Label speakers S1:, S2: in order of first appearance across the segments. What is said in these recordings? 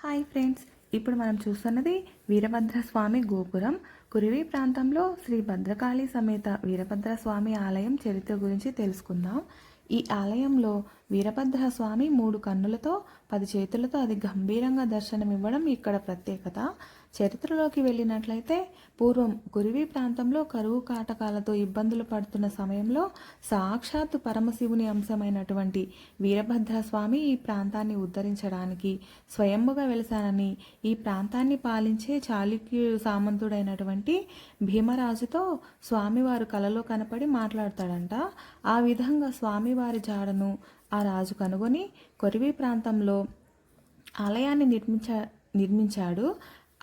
S1: Hi friends, ఇప్పుడు మనం చూస్తున్నది వీరభద్రస్వామి గోపురం. కురివి ప్రాంతంలో శ్రీ భద్రకాళి సమేత వీరభద్రస్వామి ఆలయం చరిత్ర గురించి తెలుసుకుందాం. ఈ ఆలయంలో వీరభద్రస్వామి 3 కన్నులతో 10 చేతులతో అతి గంభీరంగా దర్శనమివ్వడం ఇక్కడ ప్రత్యేకత. చరిత్రలోకి వెళ్ళినట్లయితే పూర్వం కురివి ప్రాంతంలో కరువు కాటకాలతో ఇబ్బందులు పడుతున్న సమయంలో సాక్షాత్తు పరమశివుని అంశమైనటువంటి వీరభద్రస్వామి ఈ ప్రాంతాన్ని ఉద్ధరించడానికి స్వయంభుగా వెలిసానని, ఈ ప్రాంతాన్ని పాలించే చాళుక్యుడు సామంతుడైనటువంటి భీమరాజుతో స్వామివారు కలలో కనపడి మాట్లాడతాడంట. ఆ విధంగా స్వామివారి జాడను ఆ రాజు కనుగొని కొరివి ప్రాంతంలో ఆలయాన్ని నిర్మించాడు.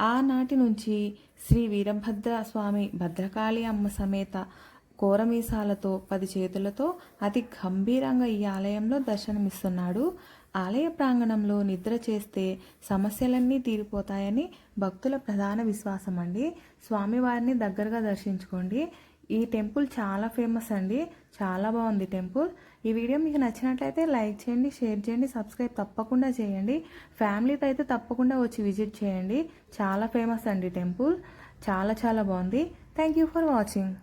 S1: ఆనాటి నుంచి శ్రీ వీరభద్ర స్వామి భద్రకాళి అమ్మ సమేత కోరమీసాలతో 10 చేతులతో అతి గంభీరంగా ఈ ఆలయంలో దర్శనమిస్తున్నాడు. ఆలయ ప్రాంగణంలో నిద్ర చేస్తే సమస్యలన్నీ తీరిపోతాయని భక్తుల ప్రధాన విశ్వాసం అండి. స్వామివారిని దగ్గరగా దర్శించుకోండి. ఈ టెంపుల్ చాలా ఫేమస్ అండి, చాలా బాగుంది టెంపుల్. ఈ వీడియో మీకు నచ్చినట్లయితే లైక్ చేయండి, షేర్ చేయండి, సబ్స్క్రైబ్ తప్పకుండా చేయండి. ఫ్యామిలీతో అయితే తప్పకుండా వచ్చి విజిట్ చేయండి. చాలా ఫేమస్ అండి టెంపుల్, చాలా బాగుంది. Thank you for watching.